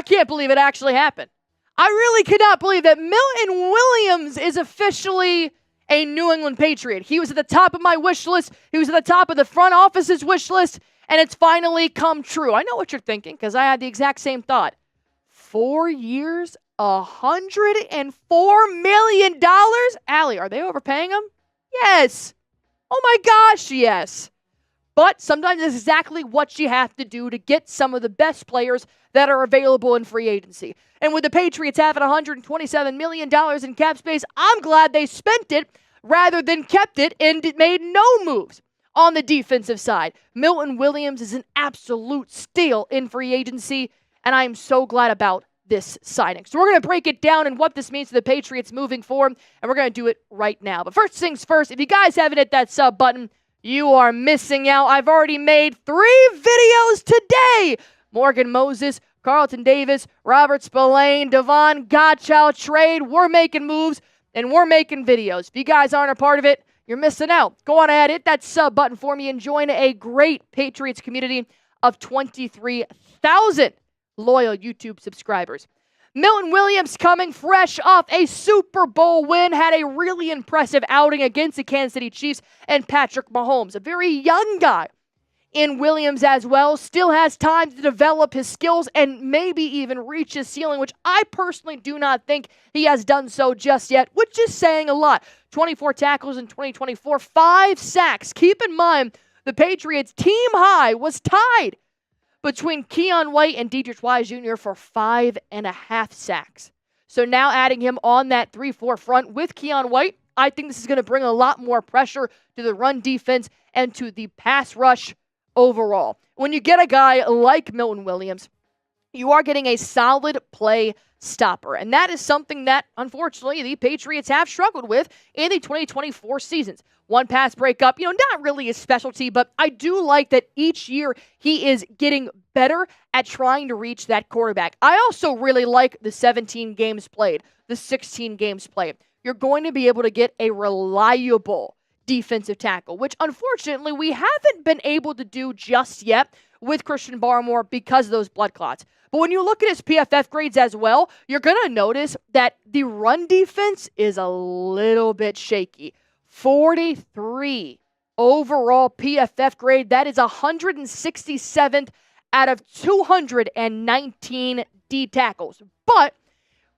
can't believe it actually happened. I really cannot believe that Milton Williams is officially a New England Patriot. He was at the top of my wish list. He was at the top of the front office's wish list, and it's finally come true. I know what you're thinking because I had the exact same thought. 4 years, $104 million? Allie, are they overpaying him? Yes. Oh my gosh, yes. But sometimes it's exactly what you have to do to get some of the best players that are available in free agency. And with the Patriots having $127 million in cap space, I'm glad they spent it rather than kept it and made no moves on the defensive side. Milton Williams is an absolute steal in free agency, and I am so glad about this signing. So we're going to break it down and what this means to the Patriots moving forward, and we're going to do it right now. But first things first, if you guys haven't hit that sub button, you are missing out. I've already made 3 videos today. Morgan Moses, Carlton Davis, Robert Spillane, Devon Godchild trade. We're making moves, and we're making videos. If you guys aren't a part of it, you're missing out. Go on ahead, hit that sub button for me, and join a great Patriots community of 23,000 loyal YouTube subscribers. Milton Williams, coming fresh off a Super Bowl win, had a really impressive outing against the Kansas City Chiefs and Patrick Mahomes, a very young guy in Williams as well, still has time to develop his skills and maybe even reach his ceiling, which I personally do not think he has done so just yet, which is saying a lot. 24 tackles in 2024, 5 sacks. Keep in mind, the Patriots' team high was tied between Keon White and Deatrich Wise Jr. for 5.5 sacks. So now adding him on that 3-4 front with Keon White, I think this is going to bring a lot more pressure to the run defense and to the pass rush overall. When you get a guy like Milton Williams, you are getting a solid play stopper. And that is something that, unfortunately, the Patriots have struggled with in the 2024 seasons. One pass breakup, not really his specialty, but I do like that each year he is getting better at trying to reach that quarterback. I also really like the 17 games played, the 16 games played. You're going to be able to get a reliable defensive tackle, which unfortunately we haven't been able to do just yet with Christian Barmore because of those blood clots. But when you look at his PFF grades as well, you're going to notice that the run defense is a little bit shaky. 43 overall PFF grade. That is 167th out of 219 D tackles. But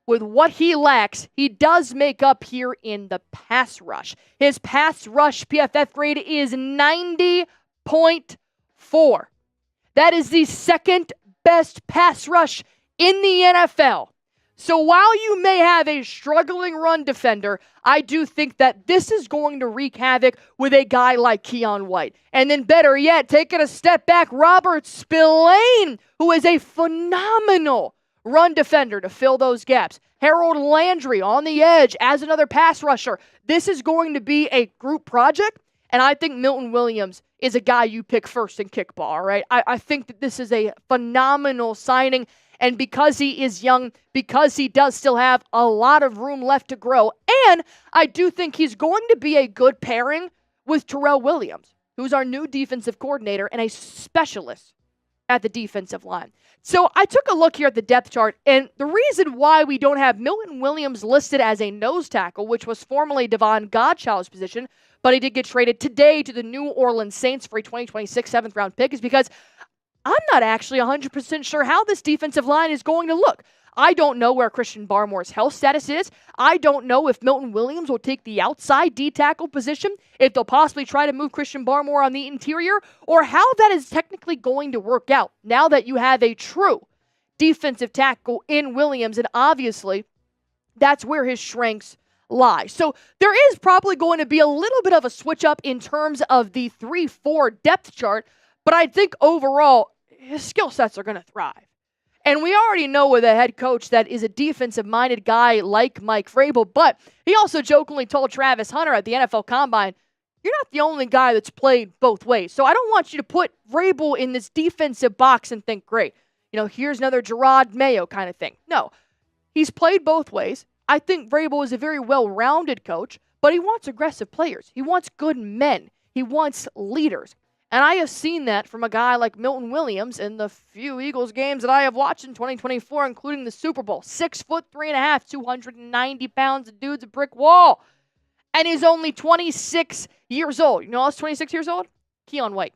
with what he lacks, he does make up here in the pass rush. His pass rush PFF grade is 90.4. That is the second best pass rush in the NFL. So while you may have a struggling run defender, I do think that this is going to wreak havoc with a guy like Keon White. And then better yet, taking a step back, Robert Spillane, who is a phenomenal run defender to fill those gaps. Harold Landry on the edge as another pass rusher. This is going to be a group project, and I think Milton Williams is a guy you pick first in kickball, all right? I think that this is a phenomenal signing, and because he is young, because he does still have a lot of room left to grow, and I do think he's going to be a good pairing with Terrell Williams, who's our new defensive coordinator and a specialist at the defensive line. So I took a look here at the depth chart, and the reason why we don't have Milton Williams listed as a nose tackle, which was formerly Devon Godchild's position, but he did get traded today to the New Orleans Saints for a 2026 7th-round pick, is because I'm not actually 100% sure how this defensive line is going to look. I don't know where Christian Barmore's health status is. I don't know if Milton Williams will take the outside D-tackle position, if they'll possibly try to move Christian Barmore on the interior, or how that is technically going to work out now that you have a true defensive tackle in Williams, and obviously that's where his strengths lie. So there is probably going to be a little bit of a switch up in terms of the 3-4 depth chart, but I think overall his skill sets are going to thrive. And we already know with a head coach that is a defensive-minded guy like Mike Vrabel, but he also jokingly told Travis Hunter at the NFL Combine, you're not the only guy that's played both ways. So I don't want you to put Vrabel in this defensive box and think, great, here's another Gerard Mayo kind of thing. No, he's played both ways. I think Vrabel is a very well-rounded coach, but he wants aggressive players. He wants good men. He wants leaders. And I have seen that from a guy like Milton Williams in the few Eagles games that I have watched in 2024, including the Super Bowl. 6'3.5", 290 pounds, the dude's a brick wall. And he's only 26 years old. You know who's 26 years old? Keon White.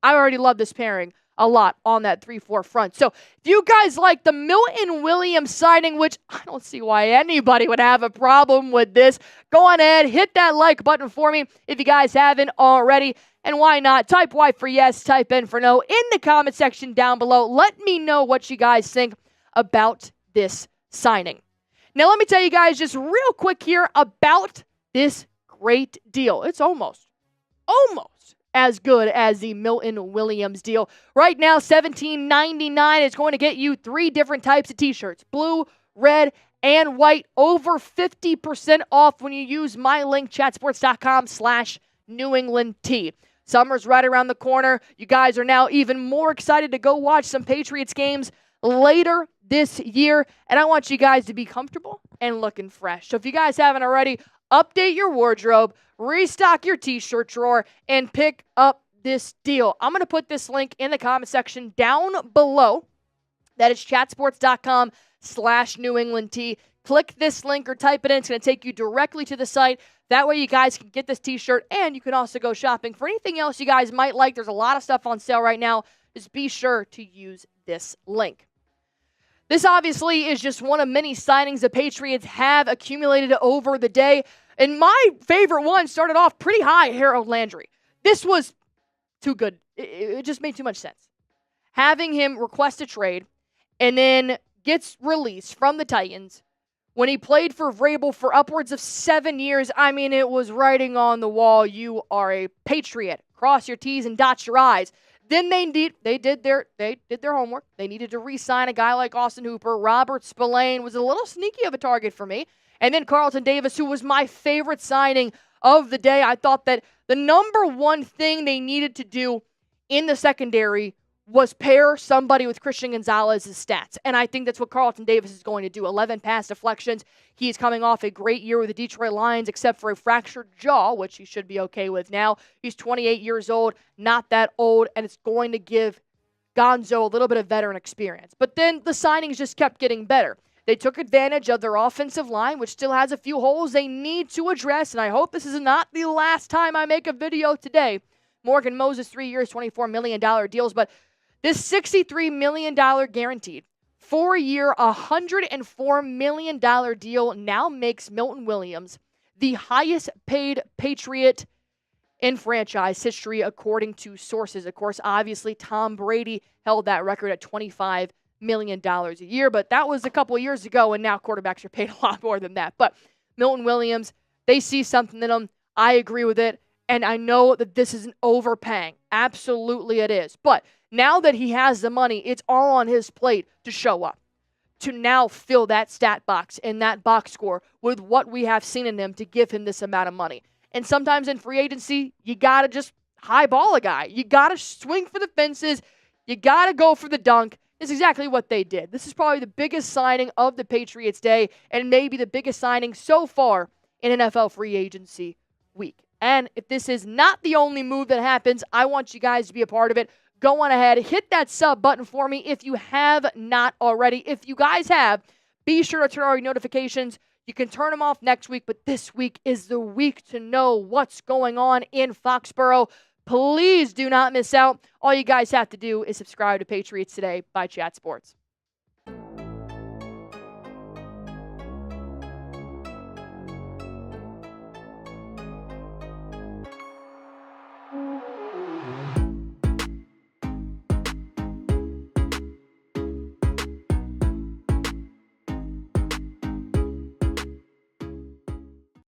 I already love this pairing a lot on that 3-4 front. So if you guys like the Milton Williams signing, which I don't see why anybody would have a problem with this, go on ahead, hit that like button for me if you guys haven't already. And why not? Type Y for yes, type N for no in the comment section down below. Let me know what you guys think about this signing. Now, let me tell you guys just real quick here about this great deal. It's almost as good as the Milton Williams deal. Right now, $17.99 is going to get you 3 different types of t-shirts. Blue, red, and white. Over 50% off when you use my link, chatsports.com/New England T. Summer's right around the corner. You guys are now even more excited to go watch some Patriots games later this year. And I want you guys to be comfortable and looking fresh. So if you guys haven't already, update your wardrobe, restock your t-shirt drawer, and pick up this deal. I'm going to put this link in the comment section down below. That is chatsports.com/New England T. Click this link or type it in. It's going to take you directly to the site. That way you guys can get this t-shirt, and you can also go shopping for anything else you guys might like. There's a lot of stuff on sale right now. Just be sure to use this link. This obviously is just one of many signings the Patriots have accumulated over the day. And my favorite one started off pretty high, Harold Landry. This was too good. It just made too much sense. Having him request a trade and then gets released from the Titans when he played for Vrabel for upwards of 7 years. I mean, it was writing on the wall, you are a Patriot. Cross your T's and dot your I's. Then they did their homework. They needed to re-sign a guy like Austin Hooper. Robert Spillane was a little sneaky of a target for me. And then Carlton Davis, who was my favorite signing of the day. I thought that the number one thing they needed to do in the secondary was pair somebody with Christian Gonzalez's stats. And I think that's what Carlton Davis is going to do. 11 pass deflections. He's coming off a great year with the Detroit Lions, except for a fractured jaw, which he should be okay with now. He's 28 years old, not that old, and it's going to give Gonzo a little bit of veteran experience. But then the signings just kept getting better. They took advantage of their offensive line, which still has a few holes they need to address, and I hope this is not the last time I make a video today. Morgan Moses, 3 years, $24 million deals, but this $63 million guaranteed, 4-year, $104 million deal now makes Milton Williams the highest paid Patriot in franchise history, according to sources. Of course, obviously, Tom Brady held that record at $25 million a year, but that was a couple of years ago, and now quarterbacks are paid a lot more than that. But Milton Williams, they see something in him. I agree with it, and I know that this isn't overpaying. Absolutely it is. But now that he has the money, it's all on his plate to show up, to now fill that stat box and that box score with what we have seen in him to give him this amount of money. And sometimes in free agency, you got to just highball a guy. You got to swing for the fences. You got to go for the dunk. It's exactly what they did. This is probably the biggest signing of the Patriots day and maybe the biggest signing so far in NFL free agency week. And if this is not the only move that happens, I want you guys to be a part of it. Go on ahead, hit that sub button for me if you have not already. If you guys have, be sure to turn on your notifications. You can turn them off next week, but this week is the week to know what's going on in Foxborough. Please do not miss out. All you guys have to do is subscribe to Patriots Today by Chat Sports.